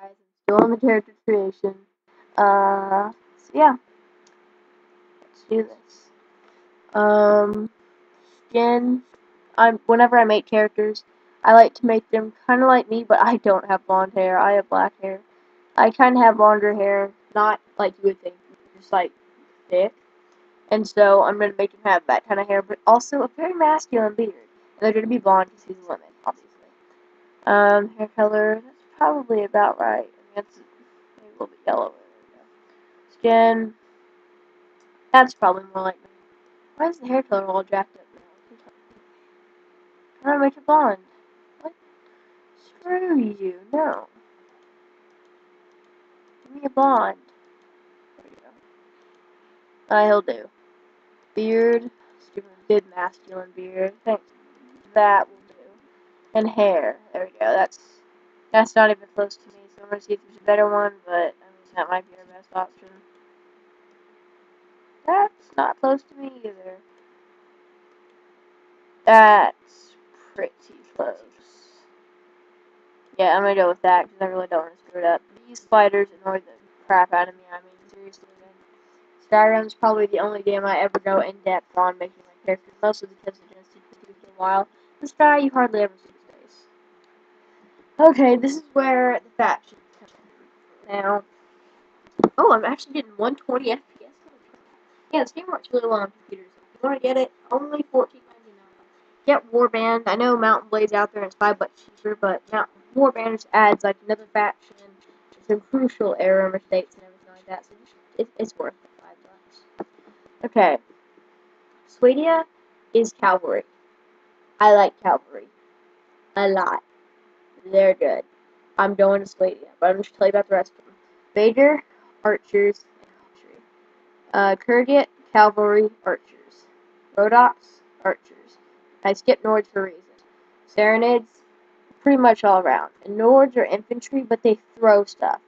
guys. I'm still on the character creation. So yeah, let's do this. Skin. Whenever I make characters, I like to make them kind of like me, but I don't have blonde hair. I have black hair. I kind of have blonder hair, not like you would think, just like thick. And so I'm gonna make him have that kind of hair, but also a very masculine beard. And they're gonna be blonde because he's a woman, obviously. Hair color, that's probably about right. I mean, that's maybe a little bit yellow. Skin, that's probably more like me. Why is the hair color all jacked up now? I'm trying to make it blonde. What? Screw you, no. Give me a blonde. There we go. He'll do. Beard, stupid big masculine beard. Thanks. That will do. And hair. There we go. That's not even close to me, so I'm gonna see if there's a better one, but I mean that might be our best option. That's not close to me either. That's pretty close. Yeah, I'm gonna go with that because I really don't want to screw it up. These spiders annoy the crap out of me. I mean, seriously, man. Skyrim's probably the only game I ever go in depth on making my characters, mostly because it just takes a while. This guy, you hardly ever see his face. Okay, this is where the factions come in. Now, oh, I'm actually getting 120 FPS. Yeah, this game works really well on computers. If you want to get it, only $14.99. Get Warband. I know Mountain Blade's out there and it's $5 cheaper, but Warband just adds like another faction, some crucial error mistakes and everything like that. So it's worth it. $5. Okay, Swadia is cavalry. I like cavalry a lot. They're good. I'm going to Swadia, but I'm just tell you about the rest of them. Vader, archers, and Kurgit, cavalry, archers. Rodox, archers. I skipped Nords for a reason. Serenades, pretty much all around. And Nords are infantry, but they throw stuff.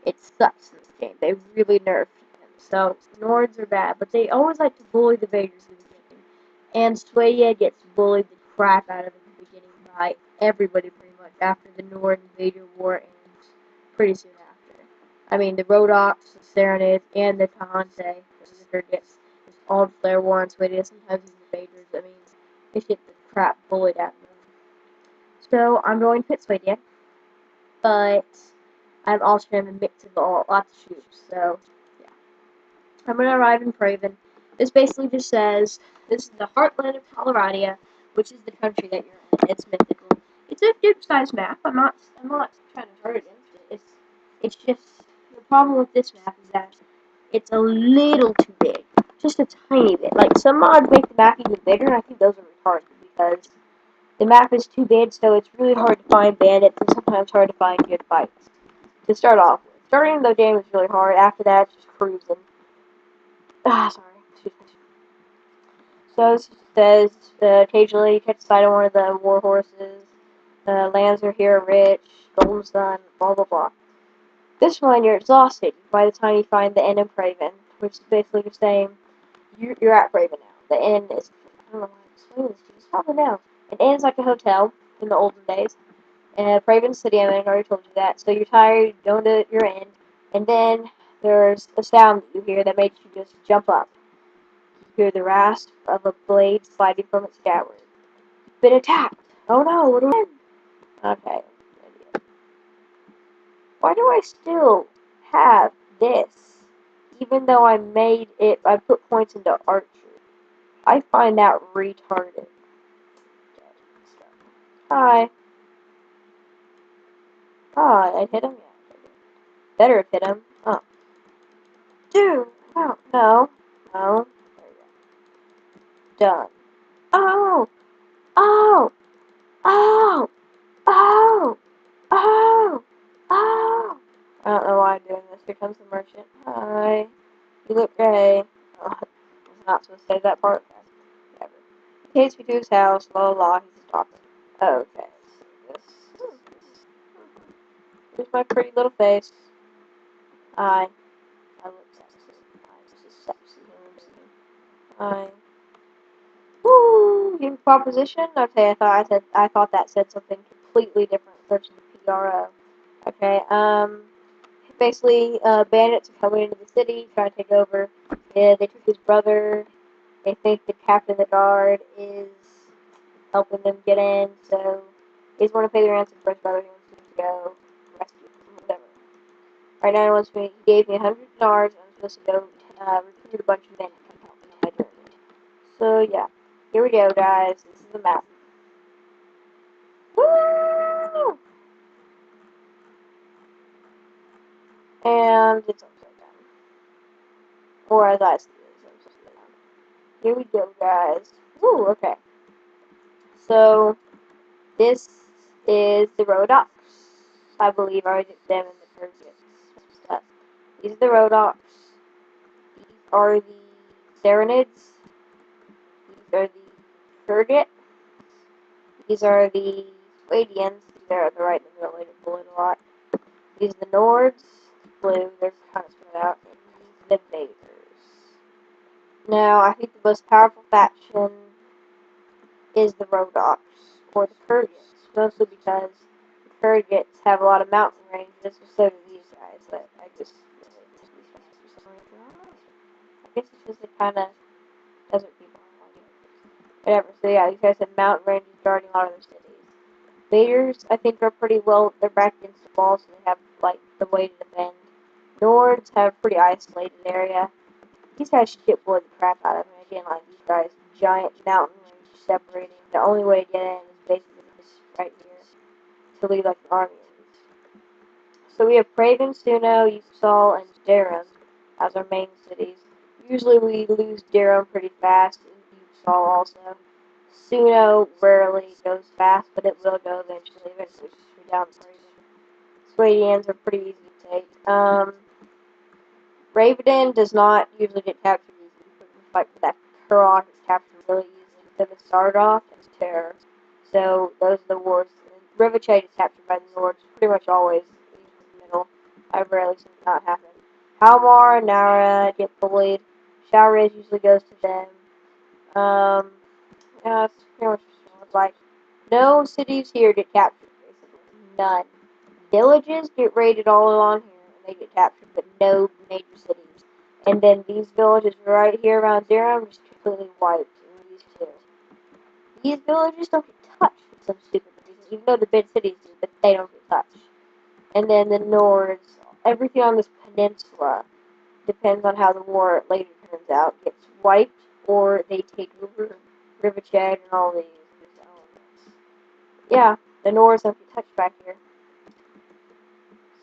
It sucks in this game. They really nerfed them. So, Nords are bad, but they always like to bully the Vaders in the beginning. And Swadia gets bullied the crap out of in the beginning by everybody pretty much after the Nord and Vader war ends pretty soon after. I mean, the Rodox, the Serenades, and the Kahante, the gets all the Flare War on Swadia, sometimes even the Vaders. I mean, they get the crap bullied at them. So, I'm going to pit Swadia, but I'm also going to mix of lots of troops, so, yeah. I'm going to arrive in Praven. This basically just says, this is the heartland of Coloradia, which is the country that you're in. It's mythical. It's a good-sized map. I'm not trying to hurt against it. It's just, the problem with this map is that it's a little too big. Just a tiny bit. Like, some mods make the map even bigger, and I think those are retarded, because the map is too big, so it's really hard to find bandits, and sometimes hard to find good fights. To start off with. Starting the game is really hard. After that, it's just cruising. Sorry. Excuse me. So this says, occasionally you catch sight of one of the war horses. Lands are here rich. Golden sun. Blah, blah, blah. This one, you're exhausted by the time you find the inn of Craven, which is basically just saying, you're at Craven now. The inn is, I don't know why I'm explaining this to you. It's probably now. An inn is like a hotel in the olden days. And Craven City, I already told you that. So you're tired, you go to your inn, and then there's a sound that you hear that makes you just jump up. You hear the rasp of a blade sliding from its scabbard. You've been attacked! Oh no, what do I do? Okay. Why do I still have this? Even though I made it, I put points into archery. I find that retarded. Okay, hi. Oh, I hit him? Yeah. Better have hit him. Oh. Dude! Oh, no. No. There you go. Done. Oh! Oh! Oh! Oh! Oh! Oh! I don't know why I'm doing this. Here comes the merchant. Hi. You look gay. Oh, I was not supposed to say that part. Whatever. He takes me to his house. La la la. He's just talking. Okay. So here's my pretty little face. Hi. I look sexy. I'm just sexy. Hi. Woo! New proposition? Okay, I thought that said something completely different. Searching the PRO. Okay, basically, bandits are coming into the city, trying to take over. Yeah, they took his brother. They think the captain of the guard is helping them get in, so he's want to pay the ransom for his brother. He wants him to go rescue him, whatever. Right now, he wants me. He gave me $100, and I'm supposed to go recruit a bunch of men to come help me in my journey. So yeah, here we go, guys. This is the map. Woo! And it's upside down. Or as I see it, it's upside down. Here we go, guys. Woo, okay. So, this is the Rhodocs. I believe I did them in the Turgets. These are the Rhodocs. These are the Serenids. These are the Turgets. These are the Swadians. These are the right in the middle, they bullet a lot. These are the Nords. Blue, they're kind of spread out. And these are the Vaders. Now, I think the most powerful faction is the Rhodocs, or the Kurgans, mostly because the Kurgans have a lot of mountain ranges, and so do these guys, but I just really like these guys for some reason. I guess it's just the kind of desert people I like. Whatever, so yeah, these guys have mountain ranges guarding a lot of their cities. Vaders, I think, are pretty well, they're backed against the wall, so they have, like, the way to defend. Nords have a pretty isolated area. These guys shitboard the crap out of me. Again, like these guys, giant mountain range separating. The only way to get in is basically just right here to lead like an army. So we have Praven, Suno, Yusal, and Darum as our main cities. Usually we lose Darum pretty fast, and Yusal also. Suno rarely goes fast, but it will go eventually. Eventually, just down Praven. Swadians are pretty easy to take. Raven does not usually get captured easily, but in fight with that Kurok is captured really easily. Then the Sardoth and Terror. So those are the wars. Rivachate is captured by the Nords pretty much always in the middle. I've rarely seen it not happen. Halmar and Nara get bullied. Showriz usually goes to them. Yeah, it's pretty much like no cities here get captured, basically. None. Villages get raided all along here and they get captured, but no major cities. And then these villages right here around Zerum just completely wiped in these two. These villages don't get touched for some stupid reason, even though the big cities do, but they don't get touched. And then the Nords, everything on this peninsula, depends on how the war later turns out, gets wiped or they take over Rivachad and all these elements. Yeah, the Nords don't get touched back here.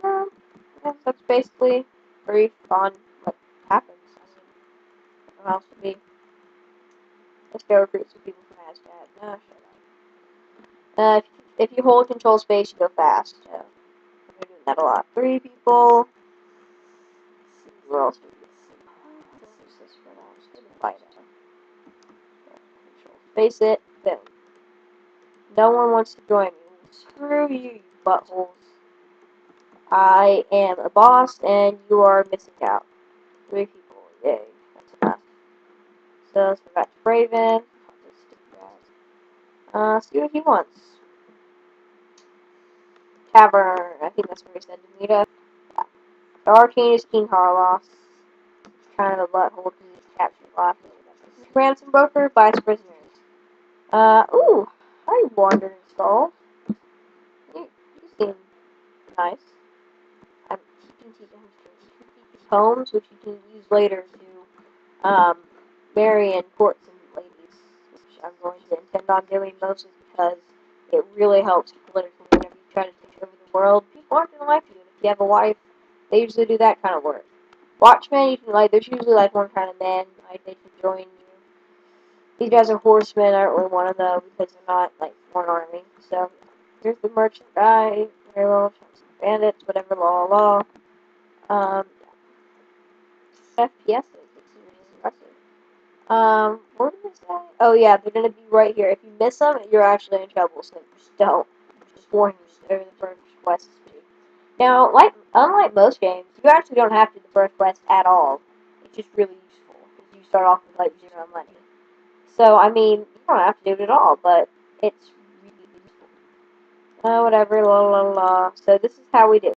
So, yeah, that's basically brief on what happens. I don't know what else to be. Let's go recruit some people from Asgard. Nah, shut up. If you hold control space, you go fast. So, we're doing that a lot. 3 people. Where else do we get? What is this for now? Just invite control space it. Boom. No one wants to join me. Screw you, you buttholes. I am a boss, and you are missing out. 3 people. Yay. That's enough. So let's go back to Raven. See what he wants. Tavern. I think that's where he said to meet up. Yeah. The Arcane is King Harloff. He's kind of a butthole because he's captured a lot. Ransom broker buys prisoners. Ooh. Hi, Wandering Skull. You seem nice. I'm teaching poems, which you can use later to, marry and court some ladies, which I'm going to intend on doing mostly because it really helps politically whenever you try to take over the world. People aren't going to like you. If you have a wife, they usually do that kind of work. Watchmen, you can, like, there's usually, like, one kind of man, like, they can join you. These guys are horsemen. I don't really want to know because they're not, like, one army. So, here's the merchant guy. Very well, bandits, whatever, law. FPS is what did they say? Oh yeah, they're gonna be right here. If you miss them, you're actually in trouble, so just don't. Just warn you, they're the first quest speed. Now, unlike most games, you actually don't have to do the first quest at all. It's just really useful, because you start off with, like, 0 money. So, I mean, you don't have to do it at all, but it's really useful. Whatever, la la la. So this is how we do.